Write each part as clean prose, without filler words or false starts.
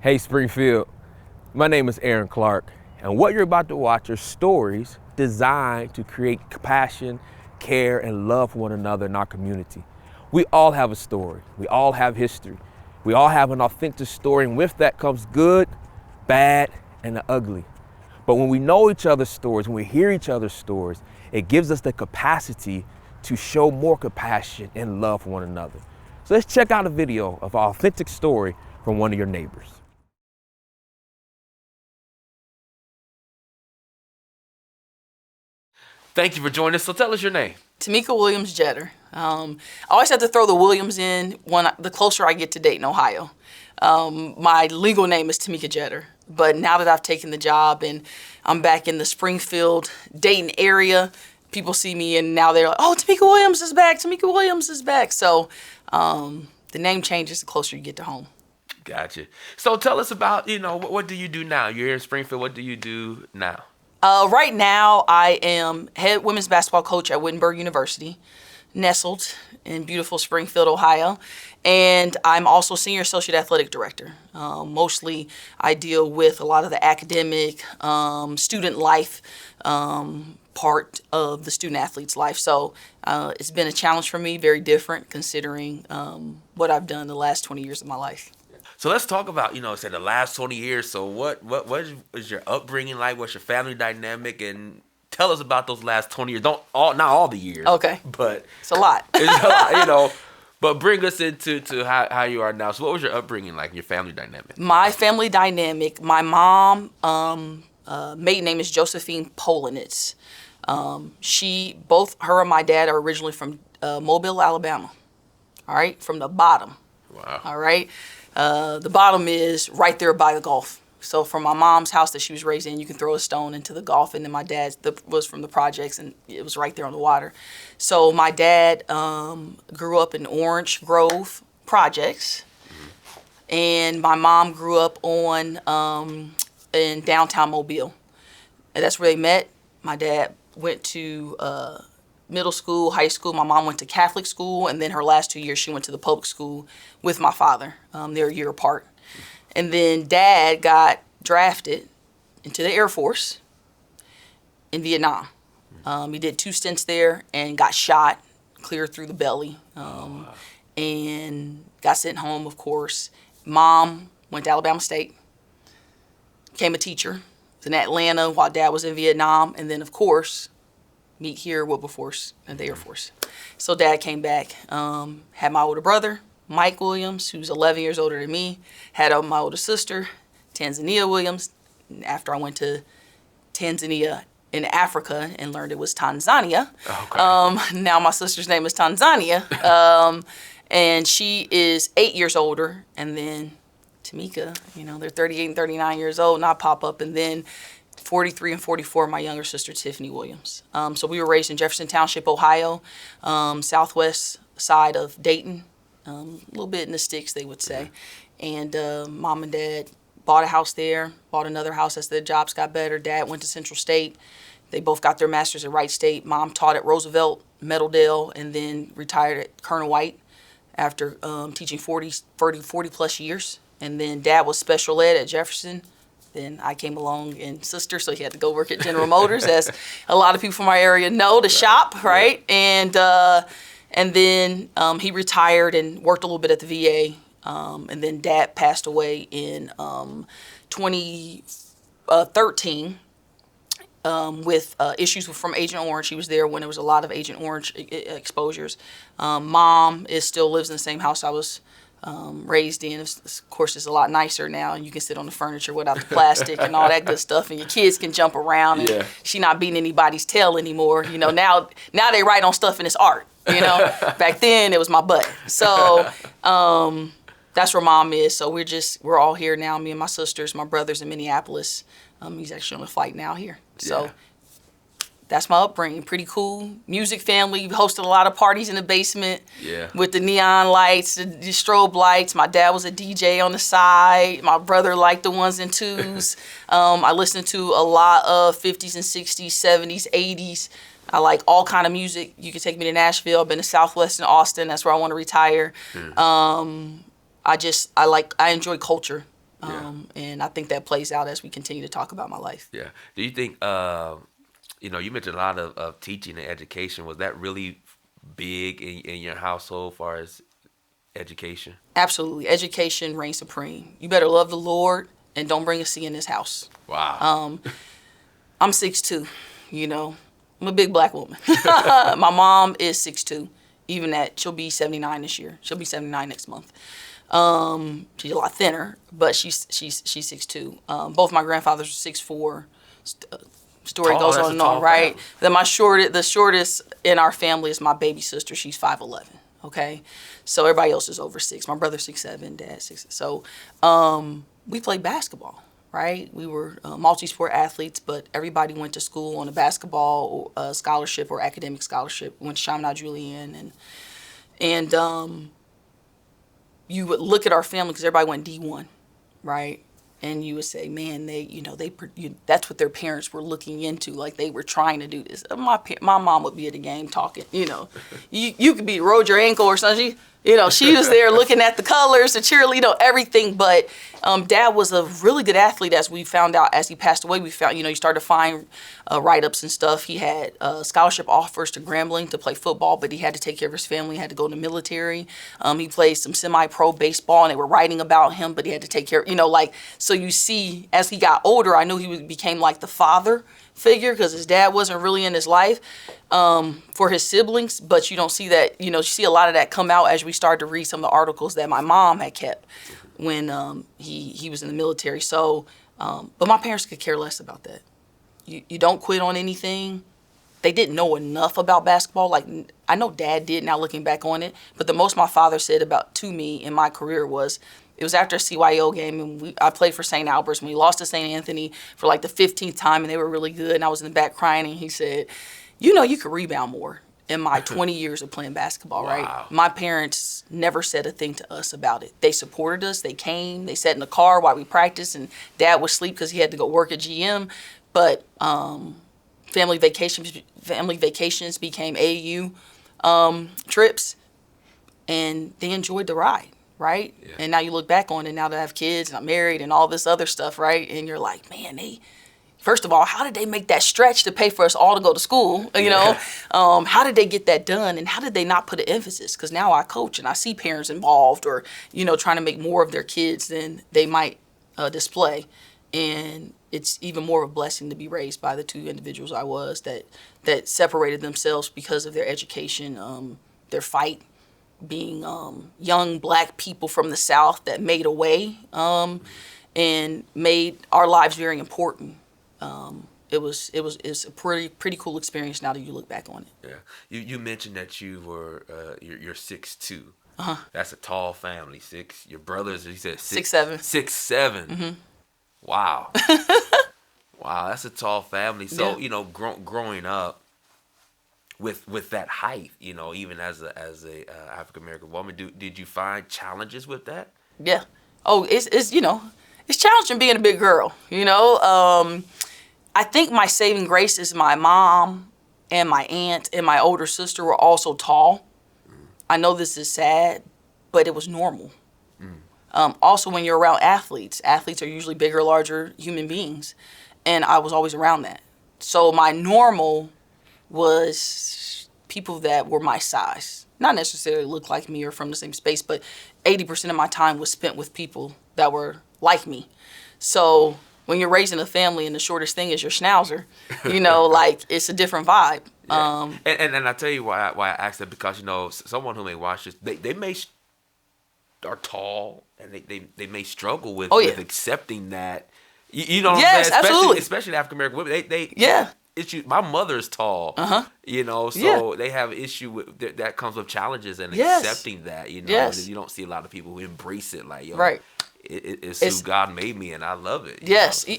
Hey Springfield, my name is Aaron Clark, and what you're about to watch are stories designed to create compassion, care, and love for one another in our community. We all have a story, we all have history, we all have an authentic story, and with that comes good, bad, and the ugly. But when we know each other's stories, when we hear each other's stories, it gives us the capacity to show more compassion and love for one another. So let's check out a video of an authentic story from one of your neighbors. Thank you for joining us. So tell us your name. Tamika Williams-Jeter. I always have to throw the Williams in the closer I get to Dayton, Ohio. My legal name is Tamika Jeter, but now that I've taken the job and I'm back in the Springfield, Dayton area, people see me and now they're like, oh, Tamika Williams is back, Tamika Williams is back. So the name changes the closer you get to home. Gotcha. So tell us about, what do you do now? You're here in Springfield. What do you do now? Right now, I am head women's basketball coach at Wittenberg University, nestled in beautiful Springfield, Ohio. And I'm also senior associate athletic director. Mostly, I deal with a lot of the academic, student life part of the student athlete's life. So it's been a challenge for me, very different considering what I've done the last 20 years of my life. So let's talk about, say the last 20 years. So what is your upbringing like? What's your family dynamic? And tell us about those last 20 years. Not all the years. Okay. But it's a lot. It's a lot, But bring us into how you are now. So what was your upbringing like, your family dynamic? My family dynamic, my mom, maiden name is Josephine Polanitz. Both her and my dad are originally from Mobile, Alabama. All right, from the bottom. Wow. All right. The bottom is right there by the Gulf. So from my mom's house that she was raised in, you can throw a stone into the Gulf. And then my dad was from the projects, and it was right there on the water. So my dad grew up in Orange Grove projects, and my mom grew up in downtown Mobile. And that's where they met. My dad went to middle school, high school. My mom went to Catholic school, and then her last 2 years she went to the public school with my father. They're a year apart. And then Dad got drafted into the Air Force in Vietnam. He did 2 stints there and got shot clear through the belly and got sent home, of course. Mom went to Alabama State, became a teacher, was in Atlanta while Dad was in Vietnam, and then, of course, meet here, Wilberforce, and the Air Force. So Dad came back, had my older brother, Mike Williams, who's 11 years older than me, had my older sister, Tanzania Williams. And after I went to Tanzania in Africa and learned it was Tanzania, okay. Now my sister's name is Tanzania, and she is 8 years older. And then Tamika, they're 38 and 39 years old, and I pop up, and then 43 and 44, my younger sister, Tiffany Williams. So we were raised in Jefferson Township, Ohio, southwest side of Dayton, a little bit in the sticks, they would say. And Mom and Dad bought a house there, bought another house as their jobs got better. Dad went to Central State. They both got their masters at Wright State. Mom taught at Roosevelt, Meadowdale, and then retired at Colonel White after teaching 40 plus years. And then Dad was special ed at Jefferson. Then I came along and sister, so he had to go work at General Motors, as a lot of people from our area know, the shop, right? And then he retired and worked a little bit at the VA. And then Dad passed away in 2013 with issues from Agent Orange. He was there when there was a lot of Agent Orange exposures. Mom still lives in the same house I was raised in. Of course, it's a lot nicer now, and you can sit on the furniture without the plastic and all that good stuff, and your kids can jump around, and she not beating anybody's tail anymore. Now they write on stuff and it's art. Back then it was my butt. So that's where Mom is. So we're all here now. Me and my sisters, my brother's in Minneapolis. He's actually on a flight now here. So that's my upbringing. Pretty cool. Music family. We hosted a lot of parties in the basement with the neon lights, the strobe lights. My dad was a DJ on the side. My brother liked the ones and twos. I listened to a lot of 50s and 60s, 70s, 80s. I like all kind of music. You can take me to Nashville. I've been to Southwest and Austin. That's where I want to retire. I enjoy culture. And I think that plays out as we continue to talk about my life. Yeah. Do you think, you mentioned a lot of teaching and education. Was that really big in your household as far as education? Absolutely. Education reigns supreme. You better love the Lord and don't bring a C in this house. Wow. I'm 6'2", I'm a big black woman. My mom is 6'2", even that she'll be 79 this year. She'll be 79 next month. She's a lot thinner, but she's 6'2". Both my grandfathers are 6'4". Story goes on and on, right? Then the shortest in our family is my baby sister. She's 5'11". Okay, so everybody else is over 6. My brother's 6'7", dad 6. So we played basketball, right? We were multi-sport athletes, but everybody went to school on a basketball scholarship or academic scholarship. Went to Chaminade Julienne, and you would look at our family because everybody went D1, right? And you would say, man, that's what their parents were looking into. Like, they were trying to do this. My mom would be at the game talking, you could rode your ankle or something. She was there looking at the colors, the cheerleader, everything. But Dad was a really good athlete, as we found out as he passed away. We found, you started to find write-ups and stuff. He had scholarship offers to Grambling to play football, but he had to take care of his family. He had to go in the military. He played some semi-pro baseball, and they were writing about him, but he had to take care, so you see, as he got older, I knew he became like the father figure because his dad wasn't really in his life for his siblings, but you don't see that, you see a lot of that come out as we started to read some of the articles that my mom had kept when he was in the military. So, but my parents could care less about that. You don't quit on anything. They didn't know enough about basketball. Like, I know Dad did now looking back on it, but the most my father said to me in my career was, it was after a CYO game, and I played for St. Albert's, and we lost to St. Anthony for like the 15th time, and they were really good, and I was in the back crying, and he said, you could rebound more in my 20 years of playing basketball, Wow. right? My parents never said a thing to us about it. They supported us. They came. They sat in the car while we practiced, and Dad would sleep because he had to go work at GM. But family vacations became AAU trips, and they enjoyed the ride. Right? Yeah. And now you look back on it, now that I have kids and I'm married and all this other stuff, right? And you're like, man, first of all, how did they make that stretch to pay for us all to go to school? How did they get that done? And how did they not put an emphasis? Because now I coach and I see parents involved or, trying to make more of their kids than they might display. And it's even more of a blessing to be raised by the two individuals I was that separated themselves because of their education, their fight, being young black people from the South that made a way and made our lives very important. It's a pretty cool experience now that you look back on it. Yeah, you mentioned that you were you're 6'2". Uh-huh. That's a tall family. Your brothers, you said 6'7". 6'7". Mm-hmm. Wow. Wow, that's a tall family. So Yeah. Growing up with that height, even as a African American woman, did you find challenges with that? Yeah. Oh, it's challenging being a big girl. I think my saving grace is my mom and my aunt and my older sister were also tall. I know this is sad, but it was normal. Also, when you're around athletes are usually bigger, larger human beings, and I was always around that. So my normal was people that were my size. Not necessarily look like me or from the same space, but 80% of my time was spent with people that were like me. So when you're raising a family and the shortest thing is your schnauzer, it's a different vibe. Yeah. And I tell you why I asked that, because someone who may watch this, they may are tall and they may struggle with accepting that. You know what yes, I'm saying? Absolutely. Especially African American women. They yeah. issue. My mother's tall. So they have issue with that comes with challenges and accepting that. Yes. And you don't see a lot of people who embrace it like, right. It's who God made me, and I love it. Yes, when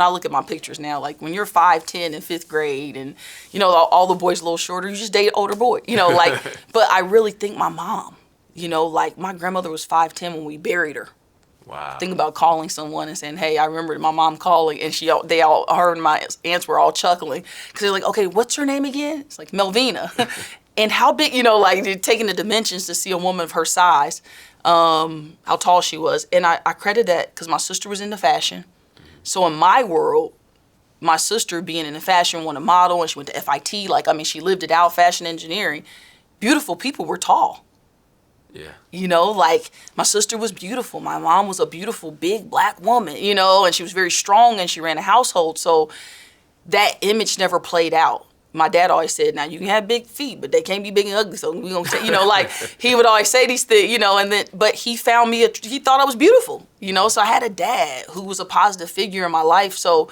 I look at my pictures now, like when you're 5'10" in 5th grade, and all the boys a little shorter, you just date an older boy. But I really think my mom, my grandmother was 5'10" when we buried her. Wow. Think about calling someone and saying, hey, I remember my mom calling, and they all, her and my aunts were all chuckling because they're like, okay, what's her name again? It's like Melvina. And how big, like taking the dimensions to see a woman of her size, how tall she was. And I credit that because my sister was into fashion. So in my world, my sister being into fashion, won a model, and she went to FIT. Like, I mean, she lived it out, fashion engineering. Beautiful people were tall. Yeah. Like my sister was beautiful. My mom was a beautiful, big black woman, and she was very strong and she ran a household. So that image never played out. My dad always said, now you can have big feet, but they can't be big and ugly. So we gonna say, like he would always say these things, but he found me, he thought I was beautiful, so I had a dad who was a positive figure in my life. So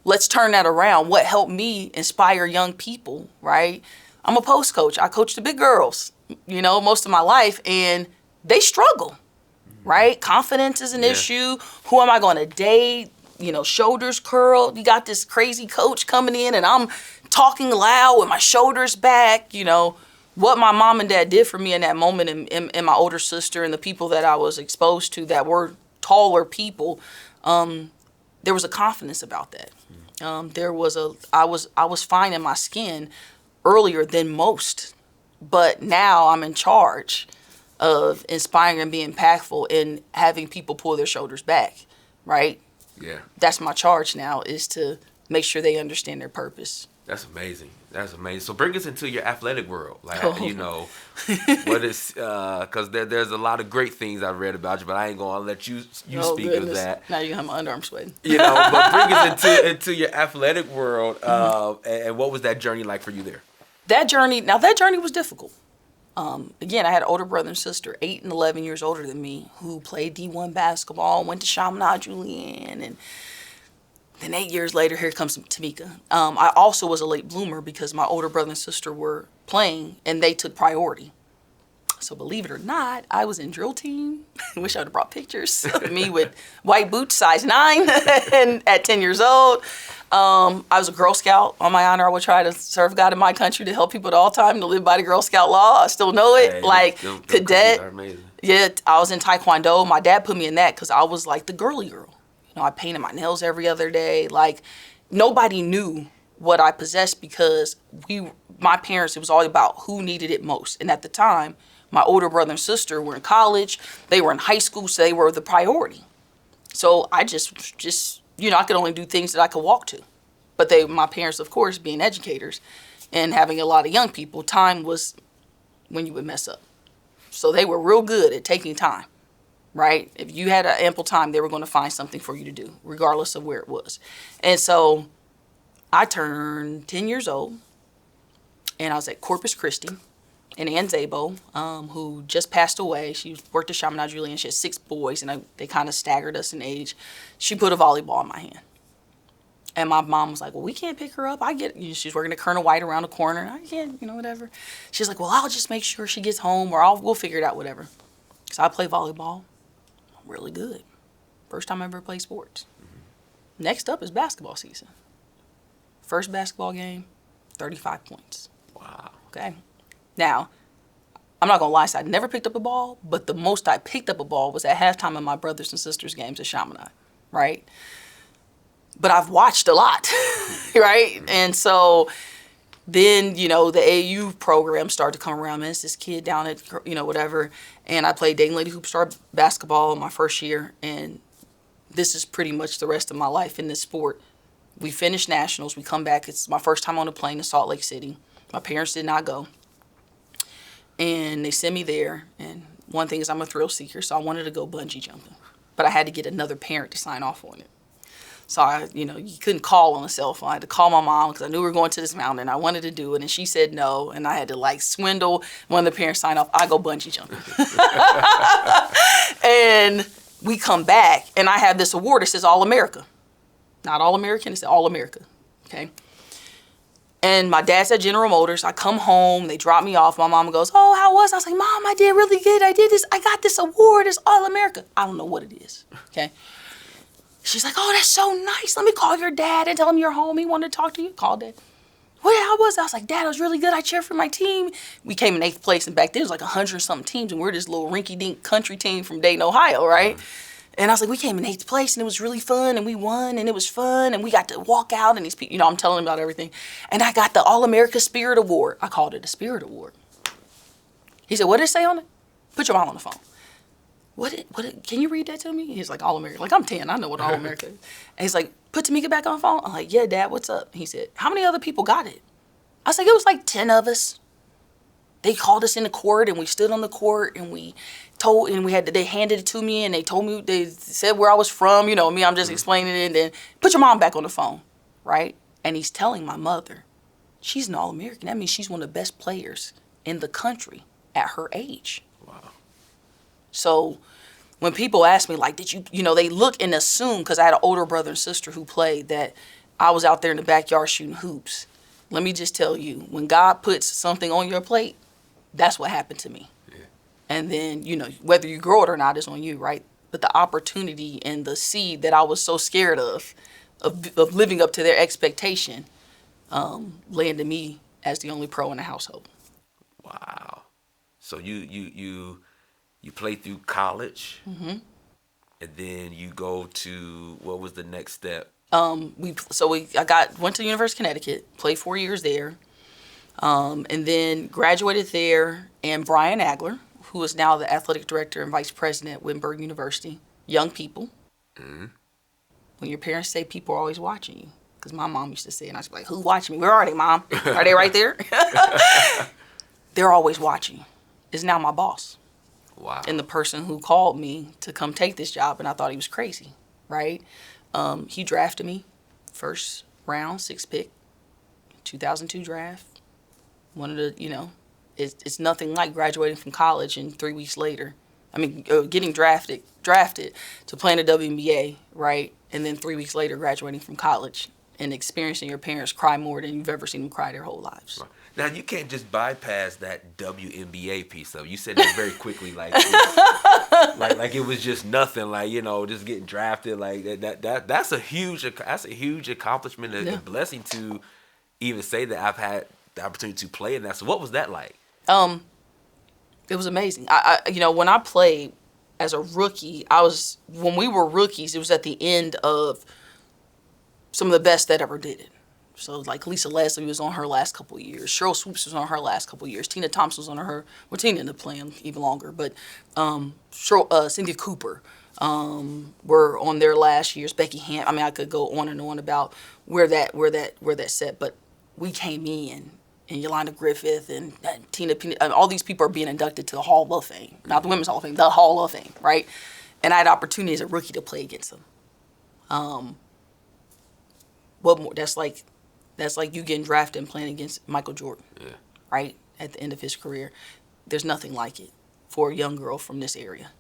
let's turn that around. What helped me inspire young people, right? I'm a post coach. I coach the big girls, most of my life, and they struggle, right? Confidence is an issue. Who am I going to date? Shoulders curled. You got this crazy coach coming in and I'm talking loud with my shoulders back. What my mom and dad did for me in that moment, and my older sister and the people that I was exposed to that were taller people, there was a confidence about that. I was fine in my skin earlier than most, but now I'm in charge of inspiring and being impactful and having people pull their shoulders back, right? Yeah. That's my charge now, is to make sure they understand their purpose. That's amazing. So bring us into your athletic world. Like, what is, because there's a lot of great things I've read about you, but I ain't going to let you speak of that. Now you're going to have my underarm sweating. But bring us into your athletic world, and what was that journey like for you there? That journey was difficult. Again, I had an older brother and sister, 8 and 11 years older than me, who played D1 basketball, went to Chaminade Julienne, and then 8 years later, here comes Tamika. I also was a late bloomer because my older brother and sister were playing, and they took priority. So believe it or not, I was in drill team. I wish I would have brought pictures of me with white boots, size 9, and at 10 years old. I was a Girl Scout. On my honor, I would try to serve God in my country, to help people at all time, to live by the Girl Scout law. I still know it. Them cadet. Yeah, I was in Taekwondo. My dad put me in that because I was like the girly girl. I painted my nails every other day. Like, nobody knew what I possessed because my parents, it was all about who needed it most. And at the time, my older brother and sister were in college. They were in high school, so they were the priority. So I just I could only do things that I could walk to. But my parents, of course, being educators and having a lot of young people, time was when you would mess up. So they were real good at taking time, right? If you had ample time, they were going to find something for you to do, regardless of where it was. And so I turned 10 years old, and I was at Corpus Christi. And Ann Zabo, who just passed away, she worked at Chaminade Julienne. She had 6 boys, and they kind of staggered us in age. She put a volleyball in my hand. And my mom was like, well, we can't pick her up. I get it. She's working at Colonel White around the corner. I can't, whatever. She's like, well, I'll just make sure she gets home, or we'll figure it out, whatever. So I play volleyball. I'm really good. First time I ever played sports. Mm-hmm. Next up is basketball season. First basketball game, 35 points. Wow. Okay. Now, I'm not going to lie, so I never picked up a ball, but the most I picked up a ball was at halftime of my brothers and sisters' games at Chaminade, right? But I've watched a lot, right? And so then, the AAU program started to come around. Man, it's this kid down at, whatever. And I played Dayton Lady Hoop Star basketball my first year. And this is pretty much the rest of my life in this sport. We finished nationals. We come back. It's my first time on a plane to Salt Lake City. My parents did not go. And they sent me there, and one thing is I'm a thrill seeker, so I wanted to go bungee jumping. But I had to get another parent to sign off on it. So you couldn't call on a cell phone. I had to call my mom because I knew we were going to this mountain, and I wanted to do it, and she said no, and I had to swindle one of the parents sign off. I go bungee jumping. And we come back, and I have this award that says All-America. Not All-American, it says All-America, okay? And my dad's at General Motors. I come home. They drop me off. My mom goes, oh, how was it? I was like, Mom, I did really good. I did this. I got this award. It's All-America. I don't know what it is, okay? She's like, oh, that's so nice. Let me call your dad and tell him you're home. He wanted to talk to you. Call Dad. How was it? I was like, Dad, it was really good. I cheered for my team. We came in 8th place. And back then, it was like 100-something teams. And we're this little rinky-dink country team from Dayton, Ohio, right? And I was like, we came in 8th place and it was really fun and we won and it was fun and we got to walk out and these people, I'm telling him about everything. And I got the All-America Spirit Award. I called it a Spirit Award. He said, what did it say on it? Put your mom on the phone. Can you read that to me? He's like, All-America. Like, I'm 10. I know what All-America is. And he's like, put Tamika back on the phone. I'm like, yeah, Dad, what's up? He said, how many other people got it? I was like, it was like 10 of us. They called us into court and we stood on the court and they handed it to me and they said where I was from, I'm just explaining it, and then put your mom back on the phone, right? And he's telling my mother, she's an All-American. That means she's one of the best players in the country at her age. Wow. So when people ask me, like, did you, they look and assume, because I had an older brother and sister who played, that I was out there in the backyard shooting hoops. Let me just tell you, when God puts something on your plate, that's what happened to me. Yeah. And then, whether you grow it or not is on you, right? But the opportunity and the seed that I was so scared of living up to their expectation, landed me as the only pro in the household. Wow. So you played through college, and then you go to, what was the next step? Went to the University of Connecticut, played 4 years there. And then graduated there, and Brian Agler, who is now the athletic director and vice president at Wittenberg University, young people. Mm-hmm. When your parents say people are always watching you, because my mom used to say, and I was like, who's watching me? Where are they, Mom? Are they right there? They're always watching you. Is now my boss. Wow. And the person who called me to come take this job, and I thought he was crazy, right? He drafted me, first round, 6th pick, 2002 draft. One of the, it's nothing like graduating from college and 3 weeks later, getting drafted to play in the WNBA, right? And then 3 weeks later graduating from college and experiencing your parents cry more than you've ever seen them cry their whole lives. Right. Now, you can't just bypass that WNBA piece of it. You said that very quickly, like it was just nothing, just getting drafted, like that's a huge accomplishment, a blessing to even say that I've had the opportunity to play in that. So what was that like? It was amazing. I when I played as a rookie, when we were rookies, it was at the end of some of the best that ever did it. So like Lisa Leslie was on her last couple of years. Cheryl Swoops was on her last couple of years. Tina Thompson was on Tina ended up playing even longer, but Cynthia Cooper were on their last years. Becky Ham. I could go on and on about where that set, but we came in. And Yolanda Griffith and Tina, all these people are being inducted to the Hall of Fame. Not the Women's Hall of Fame, the Hall of Fame, right? And I had opportunity as a rookie to play against them. What more? That's like you getting drafted and playing against Michael Jordan, right? At the end of his career. There's nothing like it for a young girl from this area.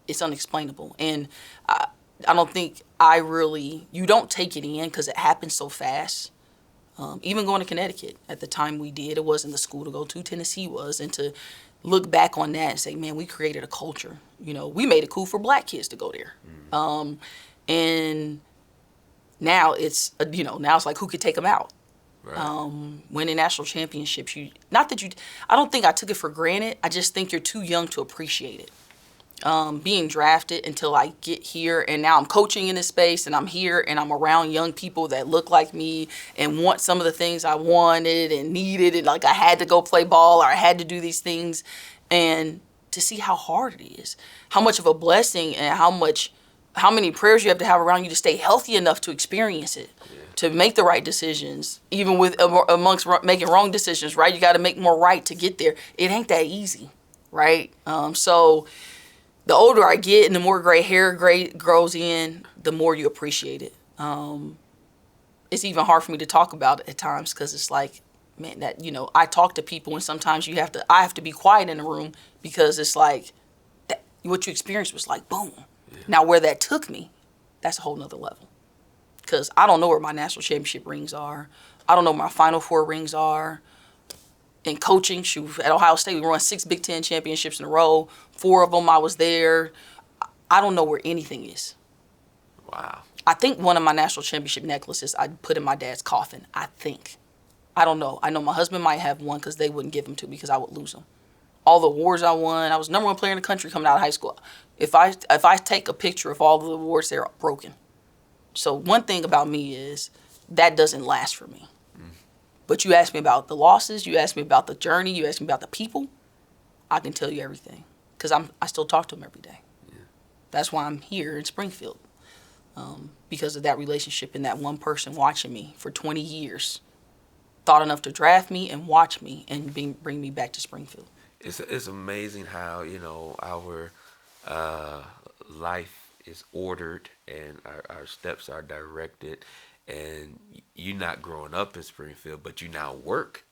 It's unexplainable. And I don't think you don't take it in because it happens so fast. Even going to Connecticut at the time we did, it wasn't the school to go to, Tennessee was. And to look back on that and say, man, we created a culture. We made it cool for black kids to go there. And now it's, now it's like, who could take them out? Right. Winning national championships. I don't think I took it for granted. I just think you're too young to appreciate it. Being drafted until I get here, and now I'm coaching in this space, and I'm here and I'm around young people that look like me and want some of the things I wanted and needed, and like I had to go play ball or I had to do these things, and to see how hard it is, how much of a blessing and how many prayers you have to have around you to stay healthy enough to experience it, to make the right decisions, even with amongst making wrong decisions, right? You got to make more right to get there. It ain't that easy, right? So the older I get and the more gray hair grows in, the more you appreciate it. It's even hard for me to talk about it at times because it's like, man, that, I talk to people and sometimes I have to be quiet in the room because it's like, what you experienced was like, boom. Yeah. Now where that took me, that's a whole nother level. Because I don't know where my national championship rings are. I don't know where my Final Four rings are. In coaching, at Ohio State, we won 6 Big Ten championships in a row. 4 of them I was there. I don't know where anything is. Wow. I think one of my national championship necklaces I put in my dad's coffin. I think. I don't know. I know my husband might have one because they wouldn't give them to me because I would lose them. all the awards I won. I was #1 player in the country coming out of high school. If I take a picture of all the awards, they're broken. So one thing about me is that doesn't last for me. But you ask me about the losses, you ask me about the journey, you ask me about the people, I can tell you everything because I still talk to them every day. Yeah. That's why I'm here in Springfield, because of that relationship and that one person watching me for 20 years, thought enough to draft me and watch me and bring me back to Springfield. It's amazing how, you know, our life is ordered and our steps are directed, and you're not growing up in Springfield, but you now work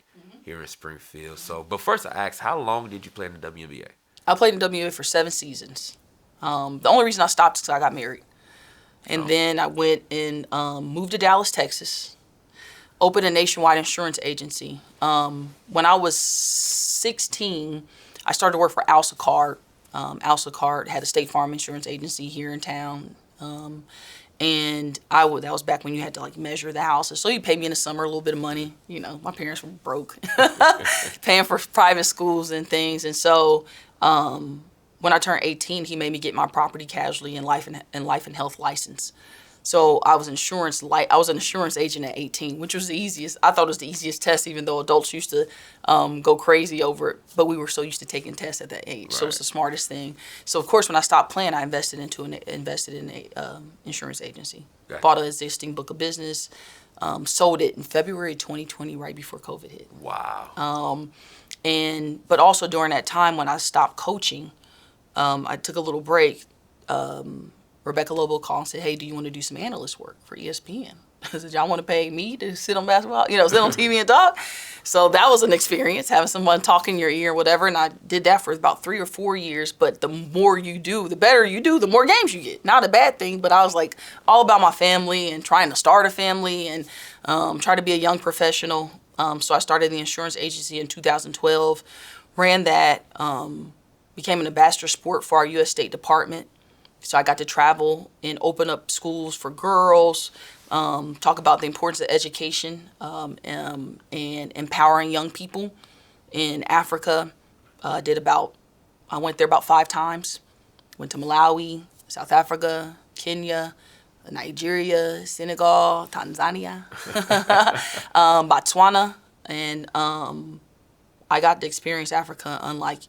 here in Springfield. So, but first I asked, how long did you play in the WNBA? I played in the WNBA for 7 seasons. The only reason I stopped is because I got married. And then I went and moved to Dallas, Texas, opened a nationwide insurance agency. When I was 16, I started to work for Alsa Card. Alsa Card had a State Farm insurance agency here in town. And that was back when you had to like measure the houses. So you paid me in the summer a little bit of money. You know, my parents were broke, paying for private schools and things. And so when I turned 18, he made me get my property casualty and life and health license. So I was an insurance agent at 18, which was the easiest. I thought it was the easiest test, even though adults used to go crazy over it. But we were so used to taking tests at that age, right. So it's the smartest thing. So of course, when I stopped playing, I invested in a insurance agency. Gotcha. Bought an existing book of business, sold it in February 2020, right before COVID hit. Wow. But also during that time when I stopped coaching, I took a little break. Rebecca Lobo called and said, "Hey, do you want to do some analyst work for ESPN?" I said, "Y'all want to pay me to sit on basketball, sit on TV and talk?" So that was an experience, having someone talk in your ear, whatever. And I did that for about 3 or 4 years. But the more you do, the better you do, the more games you get. Not a bad thing, but I was like all about my family and trying to start a family and try to be a young professional. So I started the insurance agency in 2012, ran that, became an ambassador sport for our U.S. State Department. So I got to travel and open up schools for girls, talk about the importance of education and empowering young people in Africa. I went there about 5 times. Went to Malawi, South Africa, Kenya, Nigeria, Senegal, Tanzania, Botswana. And I got to experience Africa unlike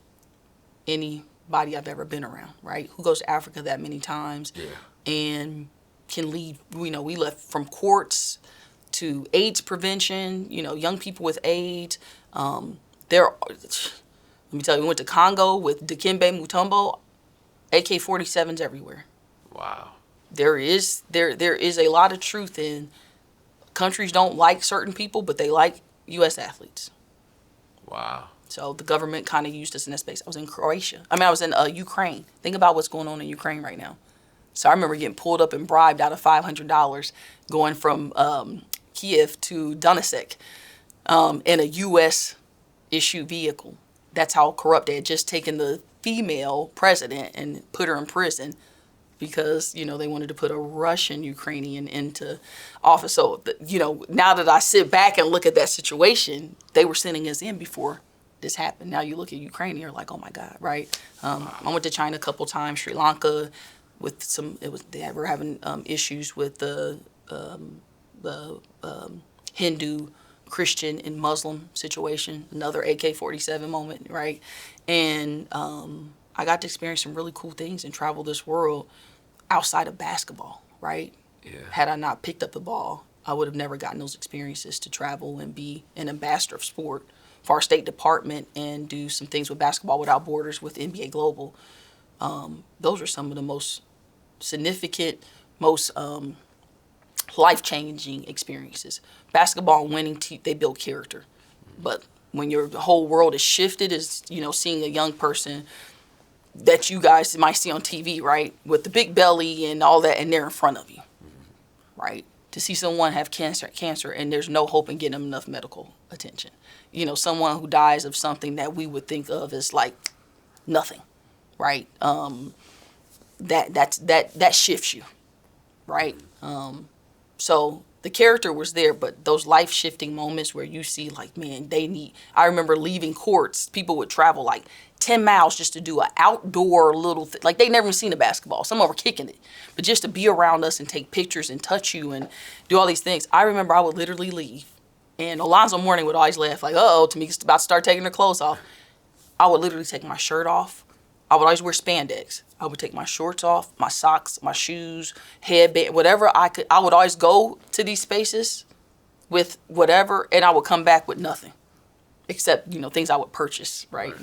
anybody I've ever been around, right? Who goes to Africa that many times and can lead, we left from courts to AIDS prevention, young people with AIDS. Let me tell you, we went to Congo with Dikembe Mutombo, AK-47s everywhere. Wow. There is a lot of truth in countries don't like certain people, but they like U.S. athletes. Wow. So the government kind of used us in that space. I was in Croatia. I was in Ukraine. Think about what's going on in Ukraine right now. So I remember getting pulled up and bribed out of $500 going from Kiev to Donetsk in a U.S. issue vehicle. That's how corrupt they had just taken the female president and put her in prison because, they wanted to put a Russian Ukrainian into office. So, now that I sit back and look at that situation, they were sending us in before this happened. Now you look at Ukraine and you're like, oh my God, right? I went to China a couple times, Sri Lanka, they were having issues with the Hindu, Christian, and Muslim situation. Another AK-47 moment, right? And I got to experience some really cool things and travel this world outside of basketball, right? Yeah. Had I not picked up the ball, I would have never gotten those experiences to travel and be an ambassador of sport for our State Department and do some things with Basketball Without Borders with NBA Global. Those are some of the most significant, most life-changing experiences. Basketball and winning, they build character. But when your whole world is shifted, is seeing a young person that you guys might see on TV, right, with the big belly and all that, and they're in front of you, right? To see someone have cancer, and there's no hope in getting them enough medical attention. Someone who dies of something that we would think of as like nothing, right? That shifts you, right? So the character was there, but those life-shifting moments where you see like, man, I remember leaving courts, people would travel like 10 miles just to do an outdoor little thing. Like, they never even seen a basketball. Some of them were kicking it. But just to be around us and take pictures and touch you and do all these things. I remember I would literally leave. And Alonzo Mourning would always laugh like, uh-oh, Tamika's about to start taking her clothes off. I would literally take my shirt off. I would always wear spandex. I would take my shorts off, my socks, my shoes, headband, whatever I could. I would always go to these spaces with whatever, and I would come back with nothing. Except, things I would purchase, right?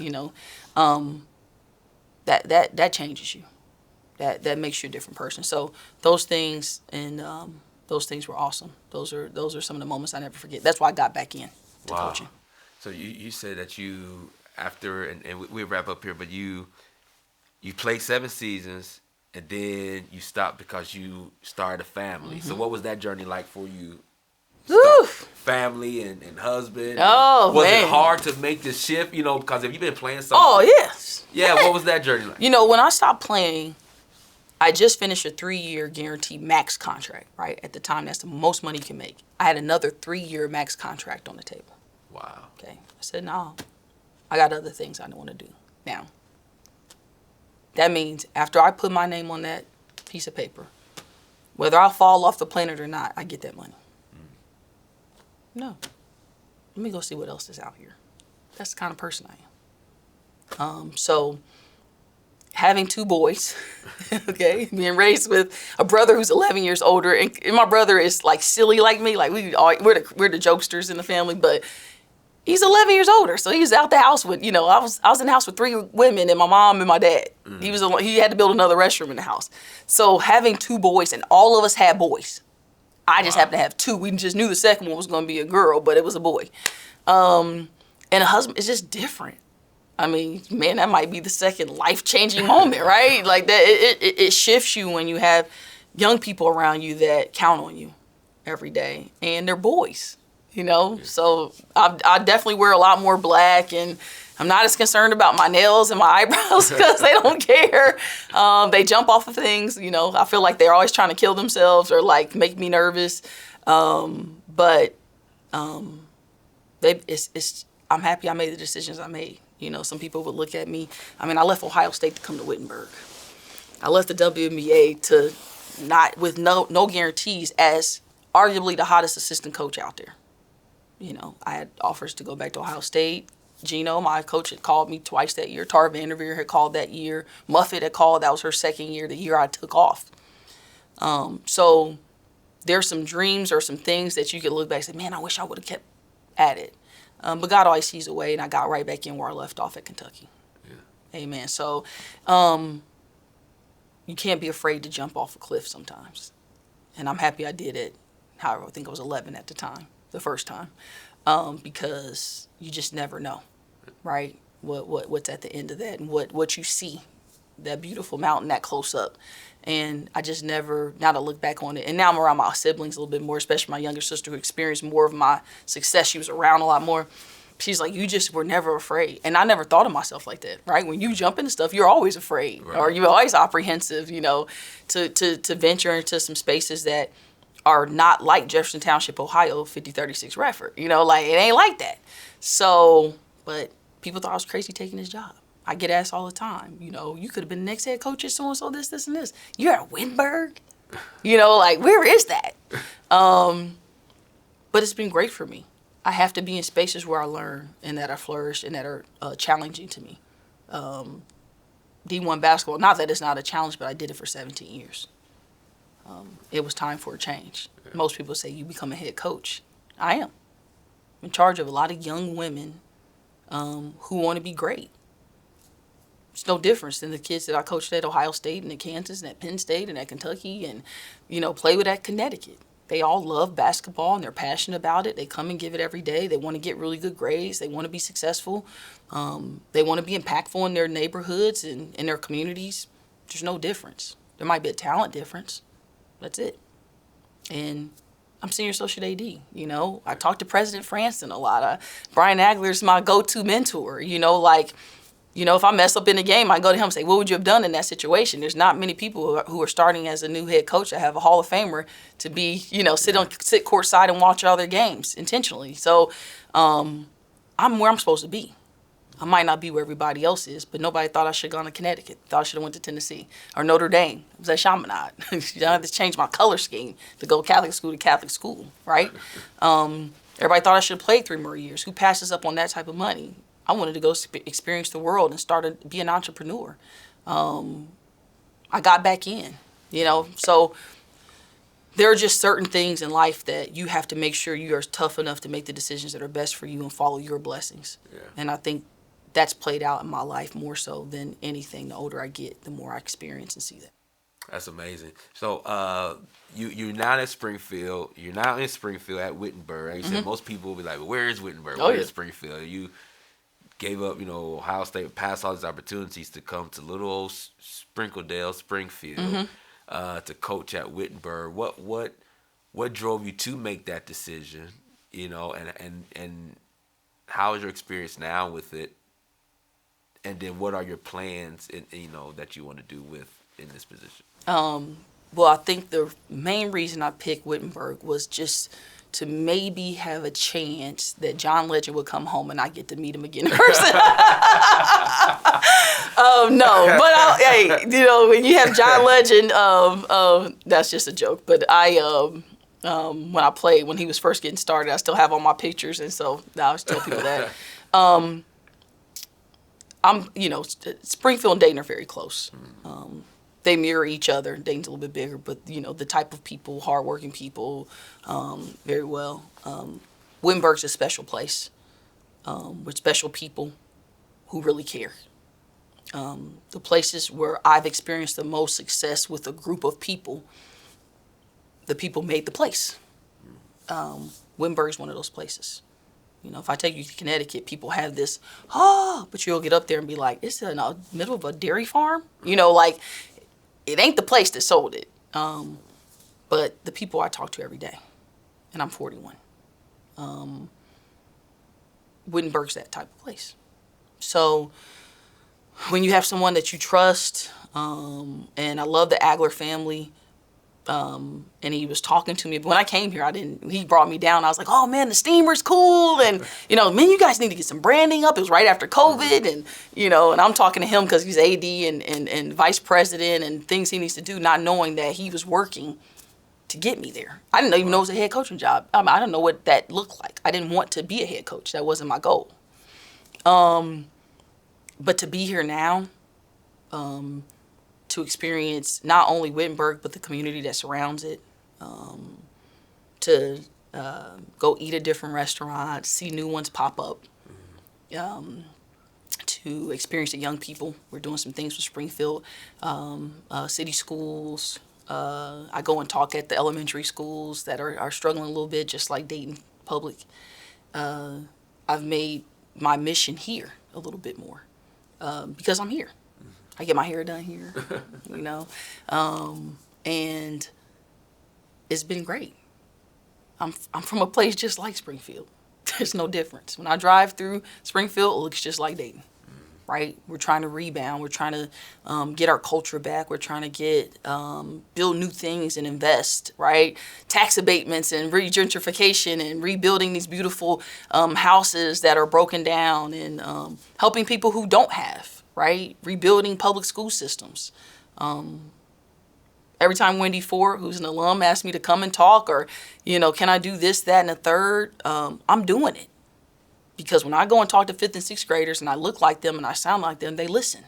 That changes you. That makes you a different person. So those things were awesome. Those are some of the moments I never forget. That's why I got back in to coaching. So you said that you, after, and we'll wrap up here, but you played 7 seasons and then you stopped because you started a family. So what was that journey like for you? Family and husband. Oh, was man. it hard to make the shift? Because if you've been playing something. Oh, yes. Yeah, what was that journey like? When I stopped playing, I just finished a 3-year guaranteed max contract, right? At the time, that's the most money you can make. I had another 3-year max contract on the table. Wow. Okay. I said, no, I got other things I want to do. Now, that means after I put my name on that piece of paper, whether I fall off the planet or not, I get that money. No. Let me go see what else is out here. That's the kind of person I am. So having 2 boys, okay, being raised with a brother who's 11 years older, and my brother is like silly like me. Like we're the jokesters in the family, but he's 11 years older, so he was out the house with, I was in the house with 3 women and my mom and my dad. He had to build another restroom in the house. So having 2 boys, and all of us had boys. I just happened to have 2. We just knew the second one was going to be a girl, but it was a boy. And a husband is just different. I mean, man, that might be the second life-changing moment, right? Like that, it shifts you when you have young people around you that count on you every day, and they're boys, So I definitely wear a lot more black, and I'm not as concerned about my nails and my eyebrows because they don't care. They jump off of things, I feel like they're always trying to kill themselves or like make me nervous. But I'm happy I made the decisions I made. Some people would look at me. I mean, I left Ohio State to come to Wittenberg. I left the WNBA to with no guarantees as arguably the hottest assistant coach out there. I had offers to go back to Ohio State. Gino, my coach, had called me twice that year. Tara Vanderveer had called that year. Muffet had called. That was her second year, the year I took off. So there's some dreams or some things that you could look back and say, man, I wish I would have kept at it. But God always sees a way, and I got right back in where I left off at Kentucky. Yeah. Amen. So you can't be afraid to jump off a cliff sometimes. And I'm happy I did it. However, I think I was 11 at the time, the first time. Because you just never know, right? What's at the end of that, and what you see, that beautiful mountain that close up. And I just never, now to look back on it, and now I'm around my siblings a little bit more, especially my younger sister who experienced more of my success. She was around a lot more. She's like, you just were never afraid. And I never thought of myself like that, right? When you jump into stuff, you're always afraid, right? Or you're always apprehensive, to venture into some spaces that are not like Jefferson Township, Ohio, 5036 Redford. It ain't like that. So, but people thought I was crazy taking this job. I get asked all the time, you could have been the next head coach at so-and-so, this, and this. You're at Wittenberg? Where is that? But it's been great for me. I have to be in spaces where I learn and that I flourish and that are challenging to me. D1 basketball, not that it's not a challenge, but I did it for 17 years. It was time for a change. Yeah. Most people say you become a head coach. I am. I'm in charge of a lot of young women who want to be great. It's no difference than the kids that I coached at Ohio State and at Kansas and at Penn State and at Kentucky and, play with at Connecticut. They all love basketball and they're passionate about it. They come and give it every day. They want to get really good grades. They want to be successful. They want to be impactful in their neighborhoods and in their communities. There's no difference. There might be a talent difference. That's it. And I'm senior associate AD, I talk to President Franson a lot. Brian Agler's my go-to mentor, if I mess up in the game, I go to him and say, what would you have done in that situation? There's not many people who are starting as a new head coach that have a Hall of Famer to be, sit courtside and watch all their games intentionally. So I'm where I'm supposed to be. I might not be where everybody else is, but nobody thought I should have gone to Connecticut. Thought I should have went to Tennessee or Notre Dame. I was at Chaminade. I had to change my color scheme to go Catholic school to Catholic school, right? Everybody thought I should have played 3 more years. Who passes up on that type of money? I wanted to go experience the world and be an entrepreneur. I got back in, so there are just certain things in life that you have to make sure you are tough enough to make the decisions that are best for you and follow your blessings. Yeah. And I think that's played out in my life more so than anything. The older I get, the more I experience and see that. That's amazing. So you're not at Springfield. You're not in Springfield at Wittenberg. Like you said, most people will be like, well, where is Wittenberg? Where is Springfield? You gave up, Ohio State, passed all these opportunities to come to little old Sprinkledale, Springfield, to coach at Wittenberg. What drove you to make that decision? And how is your experience now with it? And then what are your plans, that you want to do in this position? Well, I think the main reason I picked Wittenberg was just to maybe have a chance that John Legend would come home and I get to meet him again in person. No, but hey, when you have John Legend, that's just a joke. But when he was first getting started, I still have all my pictures, and so I always tell people that. Springfield and Dayton are very close. They mirror each other. Dayton's a little bit bigger, but the type of people, hardworking people, very well. Wittenberg's a special place with special people who really care. The places where I've experienced the most success with a group of people, the people made the place. Wittenberg's one of those places. If I take you to Connecticut, people have this, but you'll get up there and be like, it's in the middle of a dairy farm. It ain't the place that sold it. But the people I talk to every day, and I'm 41. Wittenberg's that type of place. So when you have someone that you trust, and I love the Agler family, and he was talking to me. But when I came here, he brought me down. I was like, oh man, the steamer's cool. And, man, you guys need to get some branding up. It was right after COVID. And, and I'm talking to him because he's AD and vice president and things he needs to do, not knowing that he was working to get me there. I didn't even know it was a head coaching job. I don't know what that looked like. I didn't want to be a head coach. That wasn't my goal. But to be here now, to experience not only Wittenberg, but the community that surrounds it, to go eat at different restaurants, see new ones pop up, to experience the young people. We're doing some things with Springfield, city schools. I go and talk at the elementary schools that are struggling a little bit, just like Dayton Public. I've made my mission here a little bit more because I'm here. I get my hair done here, and it's been great. I'm from a place just like Springfield. There's no difference. When I drive through Springfield, it looks just like Dayton, right? We're trying to rebound. We're trying to get our culture back. We're trying to build new things and invest, right? Tax abatements and gentrification and rebuilding these beautiful houses that are broken down and helping people who don't have. Right? Rebuilding public school systems. Every time Wendy Ford, who's an alum, asks me to come and talk or, can I do this, that, and the third, I'm doing it. Because when I go and talk to 5th and 6th graders and I look like them and I sound like them, they listen.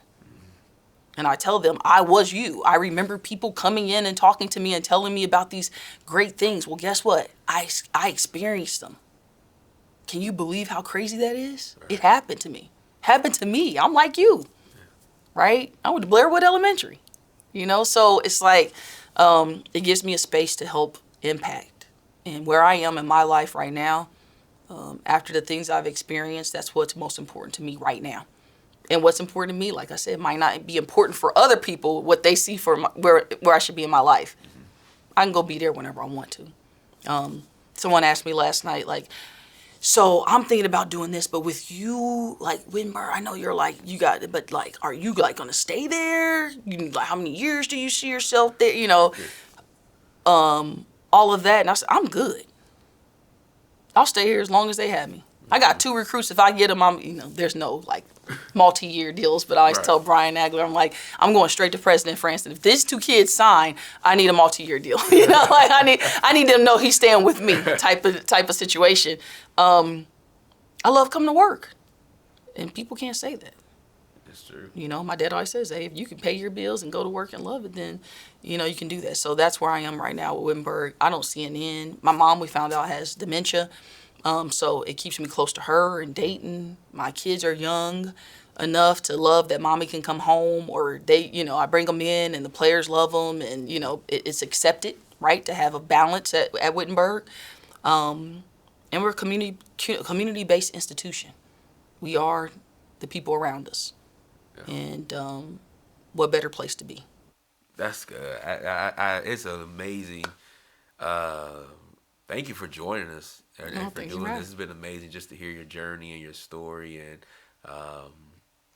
And I tell them, I was you. I remember people coming in and talking to me and telling me about these great things. Well, guess what? I experienced them. Can you believe how crazy that is? Right. It happened to me. I'm like you. Right? I went to Blairwood Elementary, so it's like it gives me a space to help impact. And where I am in my life right now, after the things I've experienced, that's what's most important to me right now. And what's important to me, like I said, might not be important for other people, what they see for where I should be in my life. I can go be there whenever I want to. Someone asked me last night, so I'm thinking about doing this, but with you, Wittenberg, I know you're you got it, but are you gonna stay there? How many years do you see yourself there? All of that. And I said, I'm good. I'll stay here as long as they have me. I got 2 recruits. If I get them, there's no multi-year deals, but I always Right. tell Brian Nagler, I'm like, I'm going straight to President Francis. If these 2 kids sign, I need a multi-year deal. You know, like I need them to know he's staying with me type of situation. I love coming to work, and people can't say that. That's true. You know, my dad always says, hey, if you can pay your bills and go to work and love it, then, you know, you can do that. So that's where I am right now with Wittenberg. I don't see an end. My mom, we found out, has dementia. So it keeps me close to her and Dayton. My kids are young enough to love that mommy can come home, or they, you know, I bring them in and the players love them, and, you know, it's accepted, right, to have a balance at Wittenberg. And we're a community-based institution. We are the people around us. And what better place to be? That's good. It's an amazing. Thank you for joining us and for doing this. It's been amazing just to hear your journey and your story and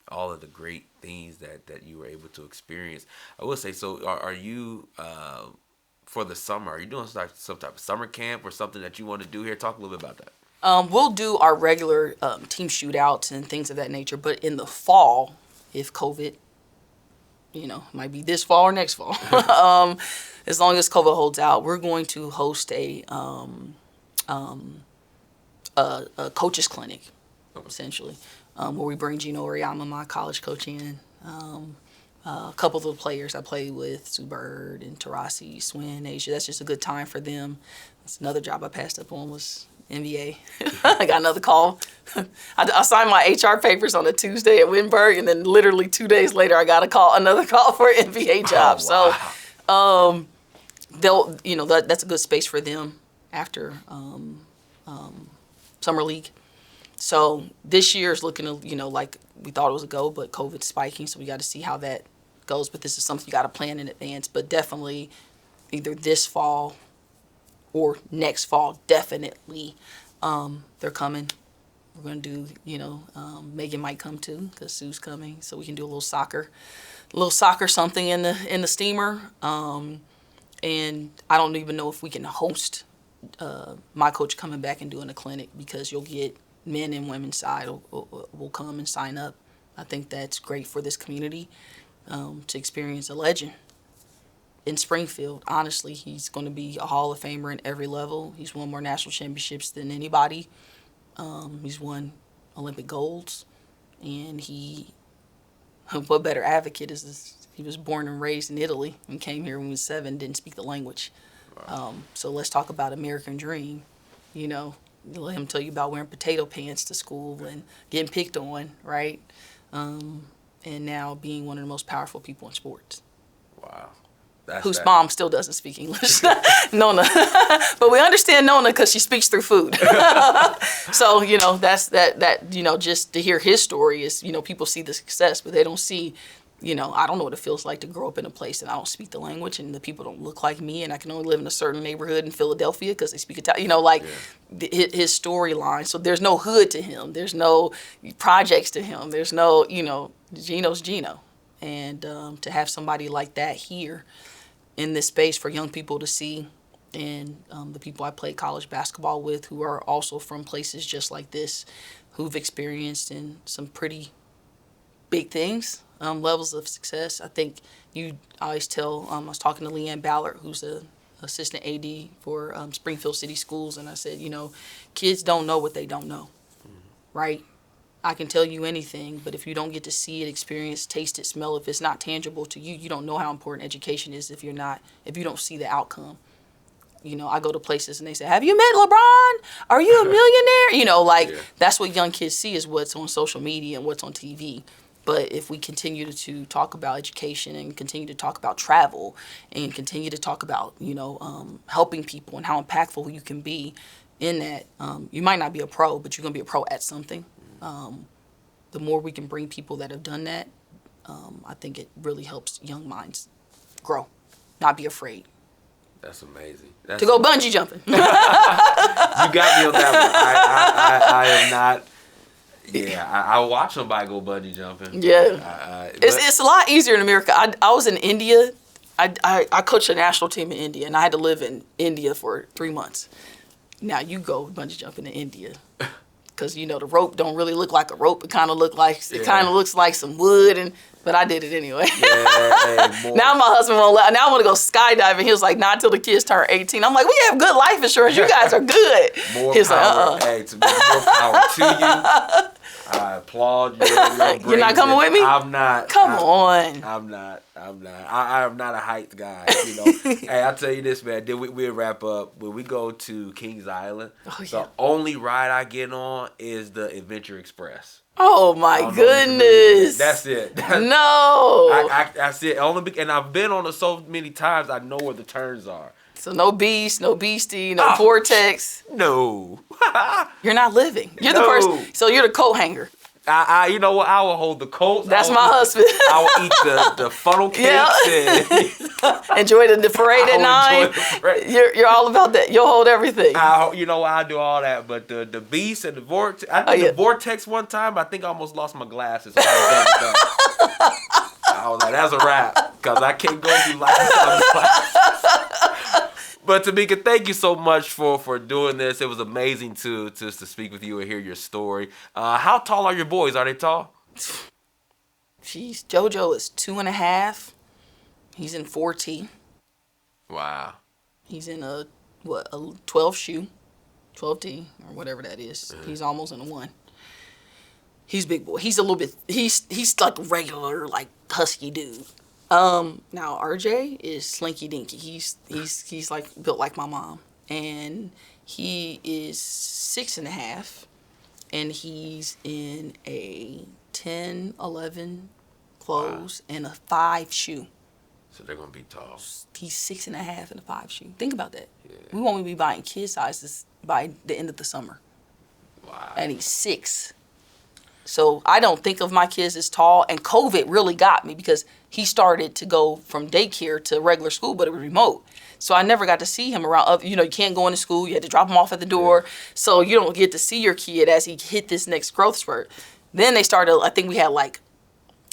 all of the great things that you were able to experience. I will say, so are you for the summer? Are you doing some type of summer camp or something that you want to do here? Talk a little bit about that. We'll do our regular team shootouts and things of that nature, but in the fall, if COVID, you know, might be this fall or next fall, as long as COVID holds out, we're going to host a coaches clinic, essentially, where we bring Gino Oriyama, my college coach, in. A couple of the players I played with, Sue Bird and Tarasi, Swin, Asia. That's just a good time for them. That's another job I passed up on was NBA. I got another call. I signed my HR papers on a Tuesday at Wittenberg, and then literally 2 days later, I got another call for an NBA job. Oh, wow. So, they'll, you know, that's a good space for them after summer league. So this year is looking, you know, like we thought it was a go, but COVID's spiking, so we got to see how that goes. But this is something you got to plan in advance. But definitely, either this fall or next fall, definitely, they're coming. We're gonna do, you know, Megan might come too because Sue's coming, so we can do a little soccer something in the steamer. And I don't even know if we can host my coach coming back and doing a clinic, because you'll get men and women's side will come and sign up. I think that's great for this community to experience a legend in Springfield. Honestly, he's going to be a Hall of Famer in every level. He's won more national championships than anybody. He's won Olympic golds, and what better advocate is this? He was born and raised in Italy and came here when he was 7, didn't speak the language. Wow. So let's talk about American dream. You know, let him tell you about wearing potato pants to school and getting picked on, right? And now being one of the most powerful people in sports. Wow. Whose mom still doesn't speak English, Nona. But we understand Nona because she speaks through food. So, you know, that, you know, just to hear his story is, you know, people see the success, but they don't see, you know, I don't know what it feels like to grow up in a place and I don't speak the language and the people don't look like me and I can only live in a certain neighborhood in Philadelphia because they speak Italian, you know, like his storyline. So there's no hood to him. There's no projects to him. There's no, you know, Gino's Gino. And to have somebody like that here in this space for young people to see, and the people I played college basketball with who are also from places just like this, who've experienced in some pretty big things, levels of success. I think I always tell, I was talking to Leanne Ballard, who's a assistant AD for Springfield City Schools, and I said, you know, kids don't know what they don't know, right? I can tell you anything, but if you don't get to see it, experience, taste it, smell it, if it's not tangible to you, you don't know how important education is if you don't see the outcome. You know, I go to places and they say, have you met LeBron? Are you a millionaire? You know, like that's what young kids see is what's on social media and what's on TV. But if we continue to talk about education and continue to talk about travel and continue to talk about, you know, helping people and how impactful you can be in that, you might not be a pro, but you're going to be a pro at something. The more we can bring people that have done that, I think it really helps young minds grow, not be afraid. That's amazing. To go bungee jumping. You got me on that one. I am not. Yeah, I watch somebody go bungee jumping. Yeah, it's a lot easier in America. I was in India. I coached a national team in India, and I had to live in India for 3 months. Now you go bungee jumping in India. because you know the rope don't really look like a rope. It kind of looks like some wood, but I did it anyway. Yeah, hey, now my husband won't let. Now I want to go skydiving. He was like, "Not until the kids turn 18." I'm like, "We have good life insurance. You guys are good." More He's power. like, Hey, to more power to you. I applaud you. You're not coming with me? I'm not. Come on. I'm not. I am not a height guy. You know. Hey, I'll tell you this, man. Then we'll wrap up. When we go to Kings Island, the only ride I get on is the Adventure Express. Oh my goodness. That's it. No. That's it. And I've been on it so many times. I know where the turns are. So no beast, no beastie, no vortex. No. You're not living. You're the person. So you're the coat hanger. You know what? I will hold the coats. That's my husband. I will eat the funnel cakes. And enjoy the parade at 9. You're all about that. You'll hold everything. You know, I do all that. But the beast and the vortex. I think the vortex one time, I think I almost lost my glasses. I was like, that's a wrap. Because I can't go through life without my glasses. But Tamika, thank you so much for doing this. It was amazing to speak with you and hear your story. How tall are your boys? Are they tall? Jeez, JoJo is 2.5. He's in 4T. Wow. He's in a 12 shoe, 12T or whatever that is. Mm-hmm. He's almost in a 1. He's a big boy. He's a little bit. He's like a regular like husky dude. Now RJ is slinky dinky. He's like built like my mom, and he is 6.5, and he's in a 10, 11 clothes and a 5 shoe. So they're gonna be tall. He's 6.5 and a 5 shoe. Think about that. Yeah. We won't be buying kid sizes by the end of the summer. Wow. And he's 6. So I don't think of my kids as tall, and COVID really got me because he started to go from daycare to regular school, but it was remote. So I never got to see him around. You know, you can't go into school. You had to drop him off at the door. Yeah. So you don't get to see your kid as he hit this next growth spurt. Then they started, I think we had like,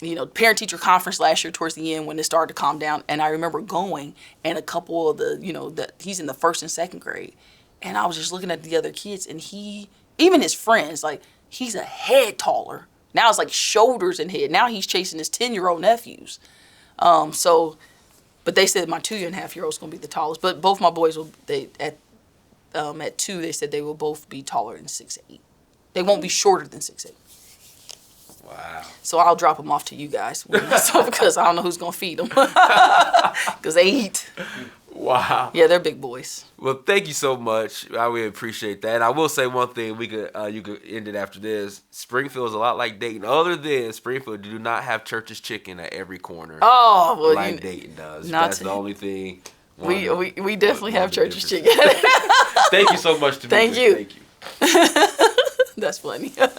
you know, parent-teacher conference last year towards the end when it started to calm down. And I remember going, and a couple of he's in the 1st and 2nd grade. And I was just looking at the other kids, and even his friends, like, he's a head taller. Now it's like shoulders and head. Now he's chasing his 10-year-old nephews. But they said my 2.5-year-old's gonna be the tallest. But both my boys at 2 they said they will both be taller than 6'8". They won't be shorter than 6'8". Wow. So I'll drop them off to you guys because I don't know who's gonna feed them because they eat. Wow. Yeah, they're big boys. Well, thank you so much. I really appreciate that. And I will say one thing. You could end it after this. Springfield is a lot like Dayton. Other than Springfield, do not have Church's Chicken at every corner. Oh, well, like Dayton does. That's the only thing. We definitely have Church's Chicken. Thank you so much, Tamika. Thank you. Thank you. That's funny. Man.